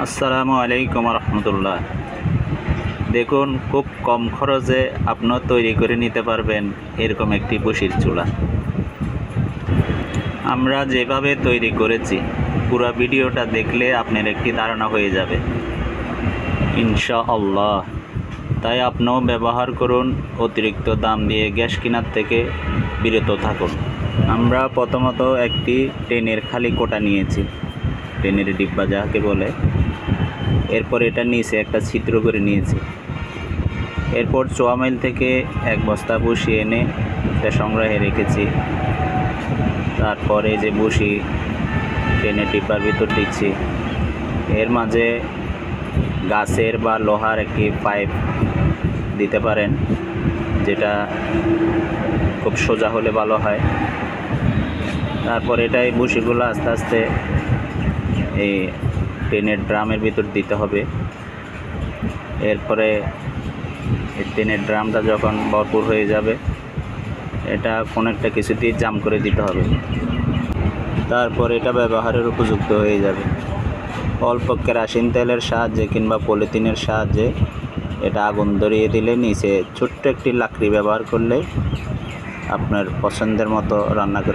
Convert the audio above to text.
আসসালামু আলাইকুম রহমতুল্লাহ। দেখুন, খুব কম খরচে আপনিও তৈরি করে নিতে পারবেন এরকম একটি বসির চুলা। আমরা যেভাবে তৈরি করেছি পুরো ভিডিওটা দেখলে আপনার একটি ধারণা হয়ে যাবে ইনশাআল্লাহ। তাই আপনিও ব্যবহার করুন, অতিরিক্ত দাম দিয়ে গ্যাস কেনার থেকে বিরত থাকুন। আমরা প্রথমত একটি টেনের খালি কোটা নিয়েছি, টেনের ডিব্বা যাকে বলে। এরপর এটা নিচে একটা ছিদ্র করে নিয়েছি। এরপর চোয়ামাইল থেকে এক বস্তা বসি এনে এটা সংগ্রহে রেখেছি। তারপরে যে বসি টেনের ডিব্বার ভিতর দিচ্ছি, এর মাঝে গাছের বা লোহার একটি পাইপ দিতে পারেন, যেটা খুব সোজা হলে ভালো হয়। তারপর এটাই বসিগুলো আস্তে আস্তে এই টেনের ড্রামের ভিতর দিতে হবে। এরপরে এই টেনের ড্রামটা যখন ভরপুর হয়ে যাবে, এটা কোনো একটা কিছু দিয়ে জাম করে দিতে হবে। তারপর এটা ব্যবহারের উপযুক্ত হয়ে যাবে। অল্প কেরোসিন তেলের সাহায্যে কিংবা পলিথিনের সাহায্যে এটা আগুন ধরিয়ে দিলে নিচে ছোট্ট একটি লাকড়ি ব্যবহার করলে আপনার পছন্দের মতো রান্না করে